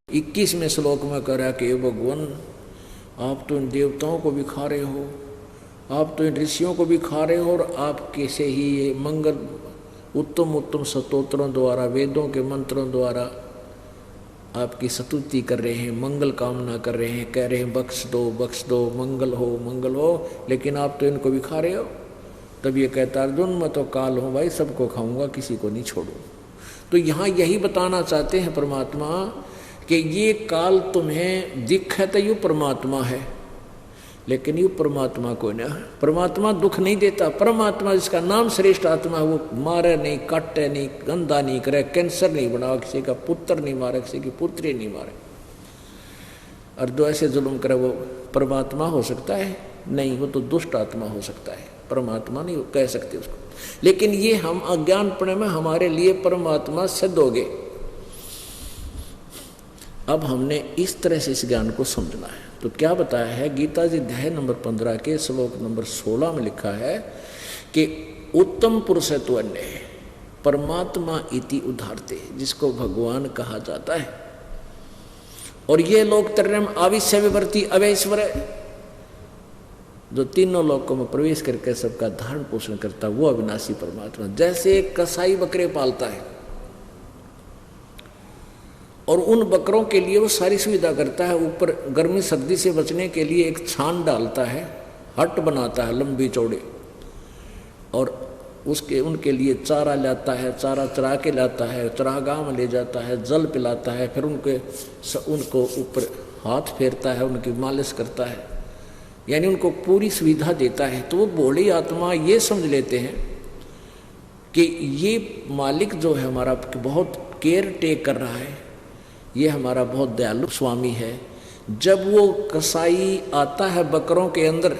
21वें श्लोक में कह रहा कि भगवान आप तो इन देवताओं को भी खा रहे हो, आप तो इन ऋषियों को भी खा रहे हो, और आप कैसे ही ये मंगल उत्तम उत्तम स्तोत्रों द्वारा, वेदों के मंत्रों द्वारा आपकी स्तुति कर रहे हैं, मंगल कामना कर रहे हैं, कह रहे हैं बख्श दो, मंगल हो, लेकिन आप तो इनको भी खा रहे हो। तब ये कहता अर्जुन मैं तो काल हूँ भाई, सबको खाऊंगा, किसी को नहीं छोड़ूँ। तो यहाँ यही बताना चाहते हैं परमात्मा कि ये काल तुम्हें दिखे तो यू परमात्मा है, लेकिन यू परमात्मा को ना, परमात्मा दुख नहीं देता। परमात्मा जिसका नाम श्रेष्ठ आत्मा है, वो मारे नहीं, काटे नहीं, गंदा नहीं करे, कैंसर नहीं बनावा, किसी का पुत्र नहीं मारे, किसी की पुत्री नहीं मारे, और जो ऐसे जुल्म करे वो परमात्मा हो सकता है? नहीं, वो तो दुष्ट आत्मा हो सकता है, परमात्मा नहीं कह सकते उसको। लेकिन ये हम अज्ञानपणे में हमारे लिए परमात्मा सिद्ध हो गए। अब हमने इस तरह से इस ज्ञान को समझना है। तो क्या बताया है गीता जी अध्याय नंबर 15 के श्लोक नंबर 16 में लिखा है कि उत्तम पुरुष तो अन्य है परमात्मा इति उदाहरते, जिसको भगवान कहा जाता है। और ये लोग तरम आविश्य विवर्ती अवैश्वर, जो तीनों लोकों में प्रवेश करके सबका धारण पोषण करता, वो अविनाशी परमात्मा। जैसे एक कसाई बकरे पालता है और उन बकरों के लिए वो सारी सुविधा करता है, ऊपर गर्मी सर्दी से बचने के लिए एक छान डालता है, हट बनाता है लंबी चौड़ी, और उसके उनके लिए चारा लाता है, चारा चरा के लाता है, चरागाह में ले जाता है, जल पिलाता है, फिर उनको ऊपर हाथ फेरता है, उनकी मालिश करता है, यानी उनको पूरी सुविधा देता है। तो वो भोली आत्मा ये समझ लेते हैं कि ये मालिक जो है हमारा बहुत केयर टेक कर रहा है, ये हमारा बहुत दयालु स्वामी है। जब वो कसाई आता है बकरों के अंदर,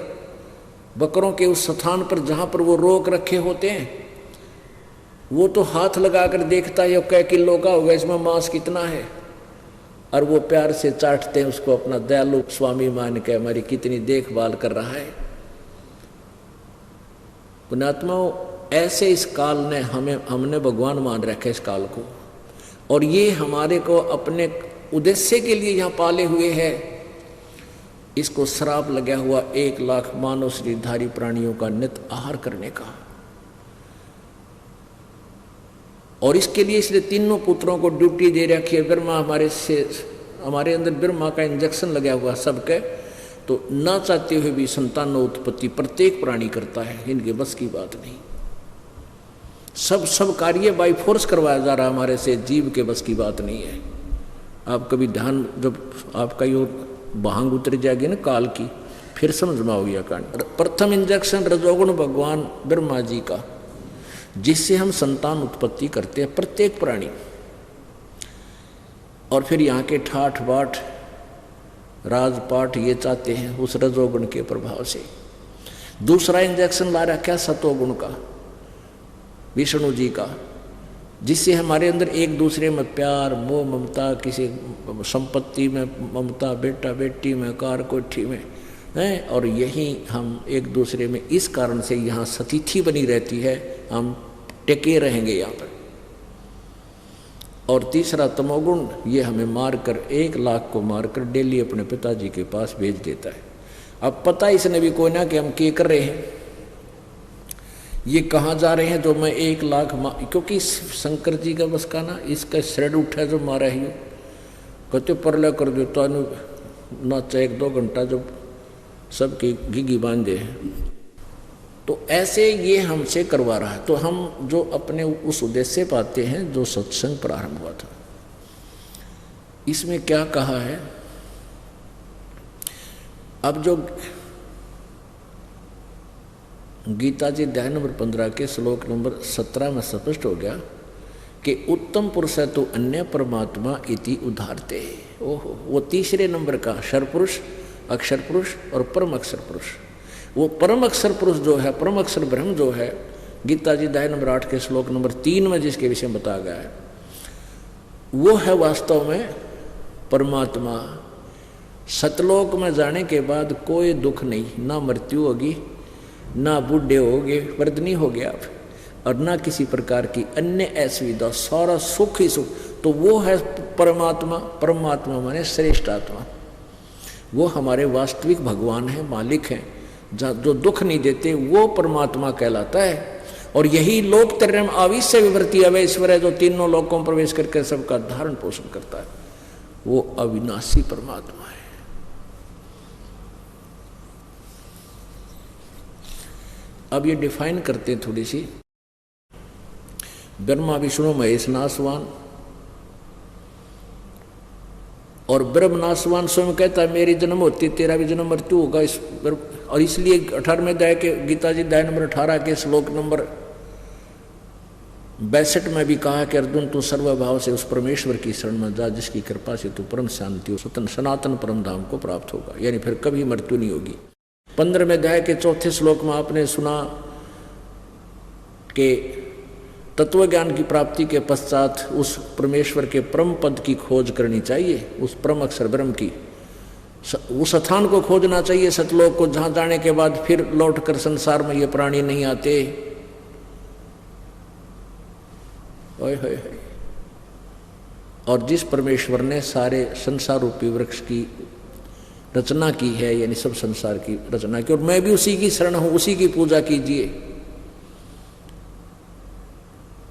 बकरों के उस स्थान पर जहाँ पर वो रोक रखे होते हैं, वो तो हाथ लगा कर देखता है कै किलो का होगा, इसमें मांस कितना है, और वो प्यार से चाटते हैं उसको, अपना दयालु स्वामी मान के हमारी कितनी देखभाल कर रहा है। पुण्यात्माओं, ऐसे इस काल ने हमने भगवान मान रखा है इस काल को, और ये हमारे को अपने उद्देश्य के लिए यहाँ पाले हुए है। इसको श्राप लगा हुआ 1 लाख मानव शरीरधारी प्राणियों का नित आहार करने का, और इसके लिए इसलिए तीनों पुत्रों को ड्यूटी दे रखी है। ब्रह्मा हमारे अंदर ब्रह्मा का इंजेक्शन लगा हुआ सबके, तो ना चाहते हुए भी संतान उत्पत्ति प्रत्येक प्राणी करता है, इनके बस की बात नहीं। सब कार्य बाई फोर्स करवाया जा रहा है हमारे से, जीव के बस की बात नहीं है। आप कभी ध्यान, जब आपका ये भांग उतर जाएगी ना काल की, फिर समझ में आओगी कांड। प्रथम इंजेक्शन रजोगुण भगवान ब्रह्मा जी का, जिससे हम संतान उत्पत्ति करते हैं प्रत्येक प्राणी, और फिर यहाँ के ठाठ बाट राजपाट ये चाहते हैं उस रजोगुण के प्रभाव से। दूसरा इंजेक्शन ला रखा सतोगुण का, विष्णु जी का, जिससे हमारे अंदर एक दूसरे में प्यार मोह ममता, किसी संपत्ति में ममता, बेटा बेटी में, कार कोठी में है, और यही हम एक दूसरे में इस कारण से यहाँ सतिथि बनी रहती है, हम टेके रहेंगे यहाँ पर। और तीसरा तमोगुण, ये हमें मारकर 1 लाख को मारकर डेली अपने पिताजी के पास भेज देता है। अब पता इसने भी कोई ना कि हम क्या कर रहे हैं, ये कहाँ जा रहे हैं, जो मैं 1 लाख क्योंकि शंकर जी का बस का ना, इसका श्रेड उठा जो मारा है, कहते परले कर दो तो नाचा 1-2 घंटा जो सबकी घिघी बांधे हैं। तो ऐसे ये हमसे करवा रहा है। तो हम जो अपने उस उद्देश्य पाते हैं जो सत्संग प्रारंभ हुआ था, इसमें क्या कहा है, अब जो गीता जी अध्याय नंबर 15 के श्लोक नंबर 17 में स्पष्ट हो गया कि उत्तम पुरुष है तो अन्य परमात्मा इति उदाहरते। ओहो, वो तीसरे नंबर का क्षर पुरुष, अक्षर पुरुष और परम अक्षर पुरुष। वो परम अक्षर पुरुष जो है, परम अक्षर ब्रह्म जो है, गीता जी अध्याय नंबर 8 के श्लोक नंबर 3 में जिसके विषय में बताया गया है, वो है वास्तव में परमात्मा। सतलोक में जाने के बाद कोई दुख नहीं, ना मृत्यु होगी, ना बूढ़े होगे, वर्दनी हो गया आप, और ना किसी प्रकार की अन्य असुविधा, सारा सुख ही सुख। तो वो है परमात्मा, परमात्मा माने श्रेष्ठ आत्मा, वो हमारे वास्तविक भगवान हैं, मालिक हैं, जो दुख नहीं देते वो परमात्मा कहलाता है। और यही लोक त्रयम् आविश्य विवृति अवैश्वर है, जो तीनों लोकों में प्रवेश करके सबका धारण पोषण करता है, वो अविनाशी परमात्मा है। अब ये डिफाइन करते हैं थोड़ी सी। ब्रह्मा विष्णु महेश नासवान, और ब्रह्म नासवान स्वयं कहता है मेरी जन्म होती तेरा भी जन्म मृत्यु होगा। और इसलिए 18वें अध्याय के गीता जी अध्याय नंबर 18 के श्लोक नंबर 62 में भी कहा कि अर्जुन तू सर्वभाव से उस परमेश्वर की शरण में जा जिसकी कृपा से तू परम शांति और स्वतंत्र सनातन परम धाम को प्राप्त होगा, यानी फिर कभी मृत्यु नहीं होगी। 15वें अध्याय के 4थे श्लोक में आपने सुना कि तत्व ज्ञान की प्राप्ति के पश्चात उस परमेश्वर के परम पद की खोज करनी चाहिए, उस परम अक्षर ब्रह्म की, उस स्थान को खोजना चाहिए सतलोक को, जहां जाने के बाद फिर लौटकर संसार में ये प्राणी नहीं आते। ओए होए होए। और जिस परमेश्वर ने सारे संसार रूपी वृक्ष की रचना की है, यानी सब संसार की रचना की, और मैं भी उसी की शरण हूं, उसी की पूजा कीजिए।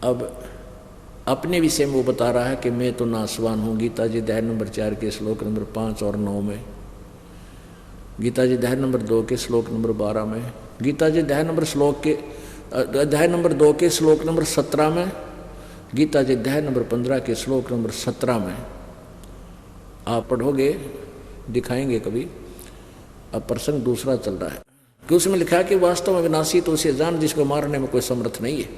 अब अपने विषय में वो बता रहा है कि मैं तो नासवान हूँ। गीता जी अध्याय नंबर 4 के श्लोक नंबर 5 और 9 में, गीता जी अध्याय नंबर 2 के श्लोक नंबर 12 में, गीता जी अध्याय नंबर 2 के श्लोक नंबर 17 में, गीता जी अध्याय नंबर 15 के श्लोक नंबर 17 में आप पढ़ोगे, दिखाएंगे कभी। अब प्रसंग दूसरा चल रहा है कि उसमें लिखा है कि वास्तव में विनाशी तो उसे जान जिसको मारने में कोई समर्थ नहीं है।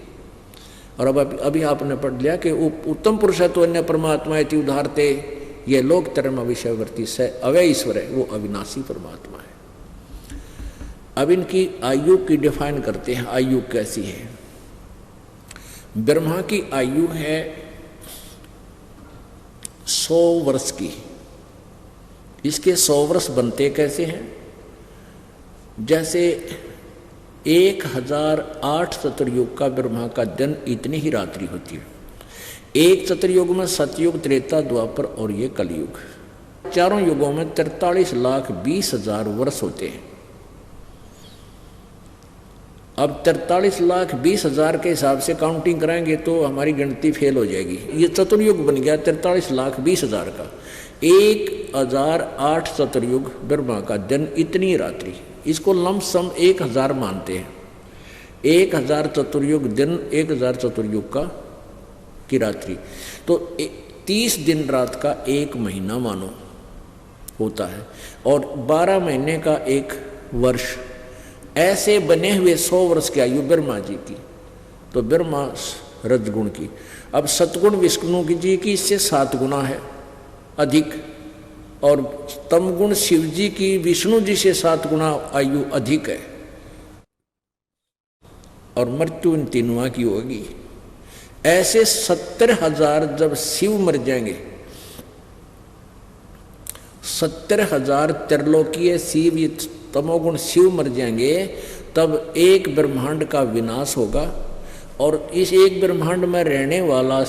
और अब अभी आपने पढ़ लिया कि उत्तम पुरुष है तो अन्य परमात्मा इति उदाहरते, ये लोक त्रयम् विषयवर्ती से अव्यय ईश्वर है, वो अविनाशी परमात्मा है। अब इनकी आयु की डिफाइन करते हैं, आयु कैसी है। ब्रह्मा की आयु है 100 वर्ष की। इसके 100 वर्ष बनते कैसे हैं? जैसे 1008 चतुर्युग का ब्रह्मा का दिन इतनी ही रात्रि होती है। एक चतुर्युग में सतयुग, त्रेता, द्वापर और ये कलयुग, चारों युगों में 43,20,000 वर्ष होते हैं। अब 43,20,000 के हिसाब से काउंटिंग कराएंगे तो हमारी गिनती फेल हो जाएगी। ये चतुर्युग बन गया 43,20,000 का। 1008 चतुर्युग ब्रह्मा का दिन इतनी रात्रि, इसको लमसम 1000 मानते हैं। 1000 चतुर्युग दिन, 1000 चतुर्युग की रात्रि, तो 30 दिन रात का एक महीना मानो होता है, और 12 महीने का एक वर्ष। ऐसे बने हुए 100 वर्ष की आयु ब्रह्मा जी की, तो ब्रह्मा रजगुण की। अब सतगुण विष्णु जी की इससे 7 गुना है अधिक, और तमगुण शिव जी की विष्णु जी से 7 गुना आयु अधिक है, और मृत्यु इन तीनों की होगी। ऐसे 70,000 जब शिव मर जाएंगे, 70,000 त्रिलोकीय शिव, तमोगुण शिव मर जाएंगे, तब एक ब्रह्मांड का विनाश होगा, और इस एक ब्रह्मांड में रहने वाला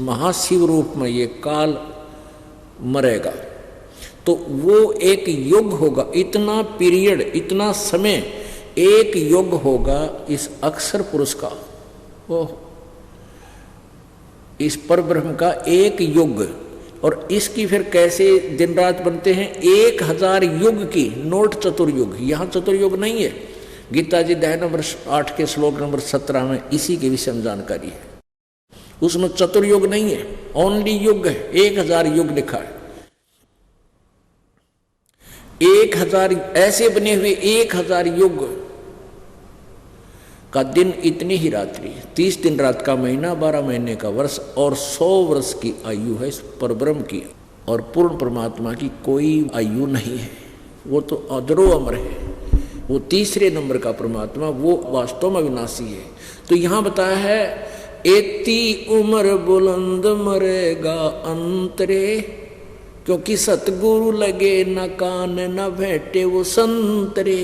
महाशिव रूप में ये काल मरेगा। तो वो एक युग होगा, इतना पीरियड, इतना समय एक युग होगा इस अक्षर पुरुष का, वो इस परब्रह्म का एक युग। और इसकी फिर कैसे दिन रात बनते हैं? 1000 युग की, नोट चतुर्युग, यहाँ चतुर्युग नहीं है। गीता जी अध्याय नंबर 8 के श्लोक नंबर 17 में इसी के विषय में जानकारी है। उसमें चतुर्युग नहीं है, ओनली युग है। 1000 युग लिखा है। 1000 ऐसे बने हुए 1000 युग का दिन, इतनी ही रात्रि, 30 दिन रात का महीना, 12 महीने का वर्ष, और 100 वर्ष की आयु है इस परब्रह्म की। और पूर्ण परमात्मा की कोई आयु नहीं है, वो तो अजरो अमर है, वो तीसरे नंबर का परमात्मा, वो वास्तव में विनाशी है। तो यहाँ बताया है, एती उम्र बुलंद मरेगा अंतरे, क्योंकि सतगुरु लगे न कान न भेटे वो संतरे।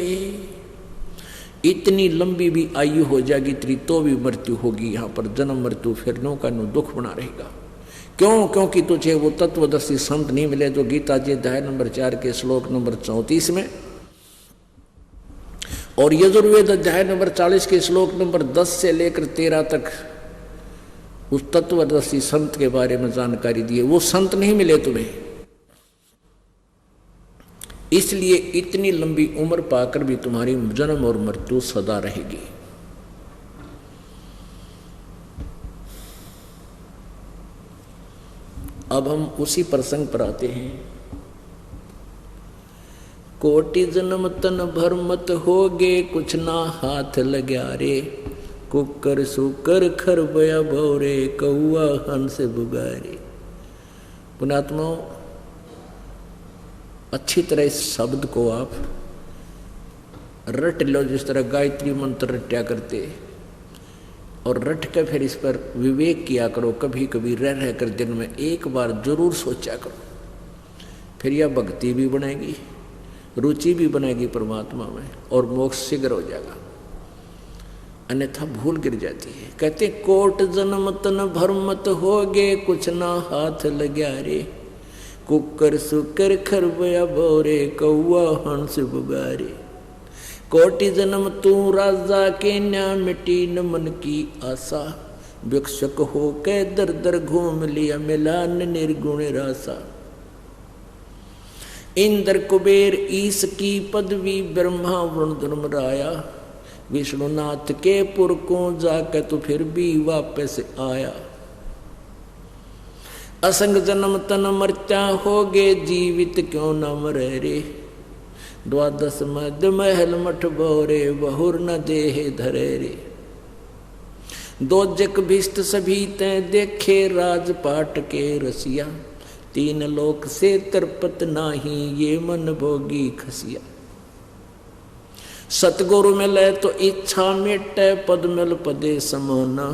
इतनी लंबी भी आयु हो जाएगी तो भी मृत्यु होगी। यहाँ पर जन्म मृत्यु फिर नो का नो दुख बना रहेगा, क्यों? क्योंकि तुझे वो तत्वदर्शी संत नहीं मिले जो गीता जी अध्याय नंबर 4 के श्लोक नंबर 34 में और यजुर्वेद अध्याय नंबर 40 के श्लोक नंबर 10 से लेकर 13 तक उस तत्वदर्शी संत के बारे में जानकारी दी है। वो संत नहीं मिले तुम्हें, इसलिए इतनी लंबी उम्र पाकर भी तुम्हारी जन्म और मृत्यु सदा रहेगी। अब हम उसी प्रसंग पर आते हैं। कोटि जन्म तन भर मत होगे, कुछ ना हाथ लग्या रे। कुकर सुकर खरबया भौरे, कौआ हंस बुगारे। पुणात्मा, अच्छी तरह इस शब्द को आप रट लो, जिस तरह गायत्री मंत्र रट्या करते, और रट के फिर इस पर विवेक किया करो। कभी कभी रह कर दिन में एक बार जरूर सोचा करो, फिर यह भक्ति भी बनेगी, रुचि भी बनेगी परमात्मा में, और मोक्ष शीघ्र हो जाएगा। अन्यथा भूल गिर जाती है। कहते कोट जन्म तन भर मत होगे, कुछ ना हाथ लग्या रे। कुकर सुकर खरबया भौरे, कौआ हंस बुगारे। कोटि जन्म तू राजा के न्या, मिटी न मन की आशा। भिक्षक हो के दर दर घूम लिया, मिला न निर्गुण रासा। इंद्र कुबेर ईश की पदवी, ब्रह्मा वरुण धर्म राया। विष्णुनाथ के पुर को जाकर तो फिर भी वापस आया। असंग जन्म तन मर्त्या होगे, जीवित क्यों न मरे रे। द्वादश मद महल मठ भोरे, बहुर न देह धरे रे। दो जक भिष्ट सभी तय देखे, राजपाट के रसिया। तीन लोक से तरपत नाही, ये मन भोगी खसिया। सतगुरु मिले तो इच्छा मिटे, पद मिल पदे समाना।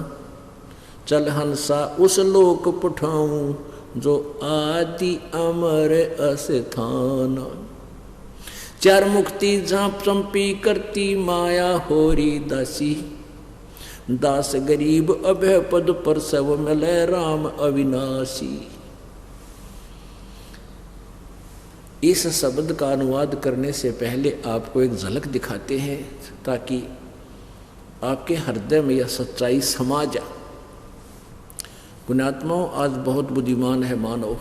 चल हंसा उस लोक पठाऊं, जो आदि अमर अस्थाना। चार मुक्ति झांप चंपी करती, माया होरी दासी। दास गरीब अभय पद पर, सब मिले राम अविनाशी। इस शब्द का अनुवाद करने से पहले आपको एक झलक दिखाते हैं, ताकि आपके हृदय में यह सच्चाई समा जाए। पुण्यात्माओं, आज बहुत बुद्धिमान है मानव,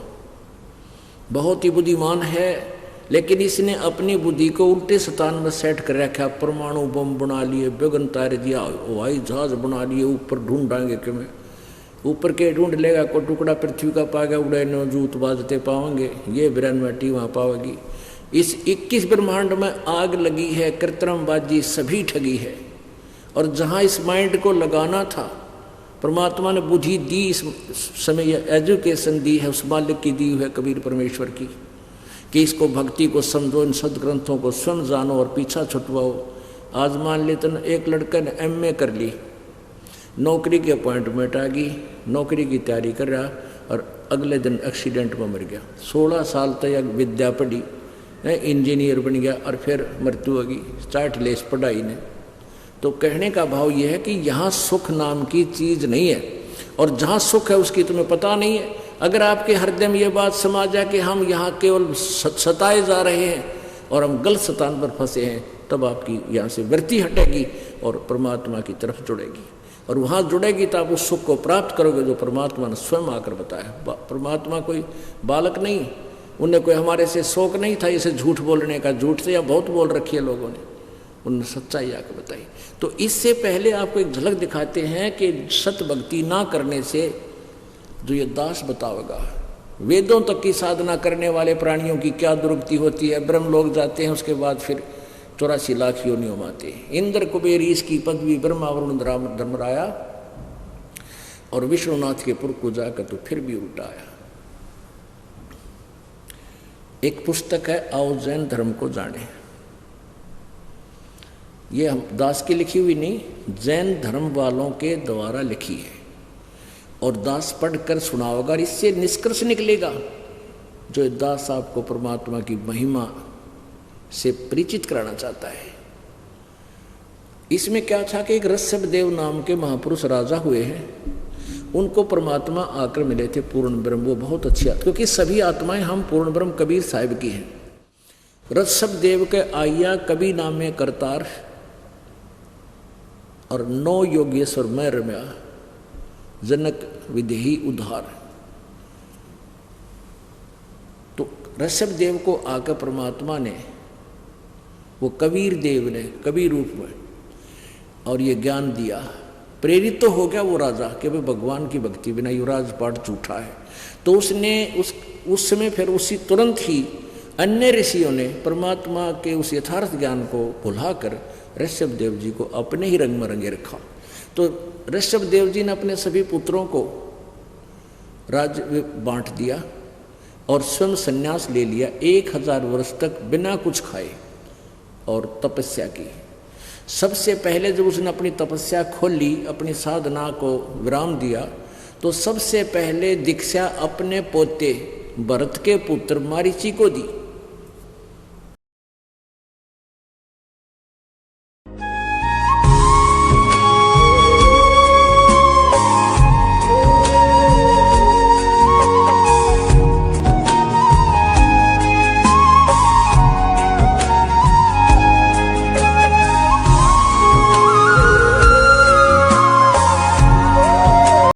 बहुत ही बुद्धिमान है, लेकिन इसने अपनी बुद्धि को उल्टे स्थान में सेट कर रखा। परमाणु बम बना लिए, बेगन तार दिया, हवाई जहाज बना लिए, ऊपर ढूंढाएंगे कि मैं ऊपर के ढूंढ लेगा, को टुकड़ा पृथ्वी का पाएगा, उड़े न जूत बाजते पाओगे, ये ब्रह्मांडी वहाँ पाओगी। इस 21 ब्रह्मांड में आग लगी है, कृत्रिमबाजी सभी ठगी है। और जहाँ इस माइंड को लगाना था, परमात्मा ने बुद्धि दी, इस समय एजुकेशन दी है, उस मालिक की दी हुई है, कबीर परमेश्वर की, कि इसको भक्ति को समझो, इन सदग्रंथों को स्वयं जानो और पीछा छुटवाओ। आज मान लेते न, एक लड़का ने MA कर ली, नौकरी की अपॉइंटमेंट आ गई, नौकरी की तैयारी कर रहा, और अगले दिन एक्सीडेंट में मर गया। 16 साल तक विद्या पढ़ी, इंजीनियर बन गया, और फिर मृत्यु होगी, स्टार्ट लेस पढ़ाई ने। तो कहने का भाव यह है कि यहाँ सुख नाम की चीज़ नहीं है, और जहाँ सुख है उसकी तुम्हें पता नहीं है। अगर आपके हृदय में ये बात समा जाए कि हम यहाँ केवल सताए जा रहे हैं और हम गलत स्थान पर फंसे हैं, तब आपकी यहाँ से वृत्ति हटेगी और परमात्मा की तरफ जुड़ेगी, और वहाँ जुड़ेगी तो आप उस सुख को प्राप्त करोगे जो परमात्मा ने स्वयं आकर बताया। परमात्मा कोई बालक नहीं, उन्हें कोई हमारे से शौक नहीं था इसे झूठ बोलने का। झूठ से या बहुत बोल रखी है लोगों ने, उन्होंने सच्चाई आकर बताई। तो इससे पहले आपको एक झलक दिखाते हैं कि सत भक्ति ना करने से जो ये दास बताओगा, वेदों तक की साधना करने वाले प्राणियों की क्या दुर्गति होती है। ब्रह्म लोग जाते हैं, उसके बाद फिर 84 लाख योनियों में आते हैं। इंद्र कुबेर ईश की पदवी, ब्रह्मा वरुण धर्म राया, और विष्णुनाथ के पुर को जाकर तो फिर भी उल्टा आया। एक पुस्तक है, आओ जैन धर्म को जाने। ये हम दास की लिखी हुई नहीं, जैन धर्म वालों के द्वारा लिखी है, और दास पढ़कर सुनाओगा, और इससे निष्कर्ष निकलेगा जो दास आपको परमात्मा की महिमा से परिचित कराना चाहता है। इसमें क्या था कि एक ऋषभ देव नाम के महापुरुष राजा हुए हैं। उनको परमात्मा आकर मिले थे पूर्ण ब्रह्म। वो बहुत अच्छी, क्योंकि सभी आत्माएं हम पूर्ण ब्रह्म कबीर साहिब की हैं। ऋषभ देव के आया कबी नामे करतार और 9 योगेश्वर मैं रम्या जनक विदेही उद्धार। तो ऋषभ देव को आकर परमात्मा ने, वो कबीर देव ने कबीर रूप में और ये ज्ञान दिया। प्रेरित तो हो गया वो राजा कि भाई भगवान की भक्ति बिना युवराज पाठ झूठा है। तो उसने उस समय फिर उसी तुरंत ही अन्य ऋषियों ने परमात्मा के उस यथार्थ ज्ञान को भुलाकर ऋषभ देव जी को अपने ही रंग में रंगे रखा। तो ऋषभ देव जी ने अपने सभी पुत्रों को राज्य बांट दिया और स्वयं संन्यास ले लिया। 1000 वर्ष तक बिना कुछ खाए और तपस्या की। सबसे पहले जब उसने अपनी तपस्या खोल ली, अपनी साधना को विराम दिया, तो सबसे पहले दीक्षा अपने पोते भरत के पुत्र मारीची को दी।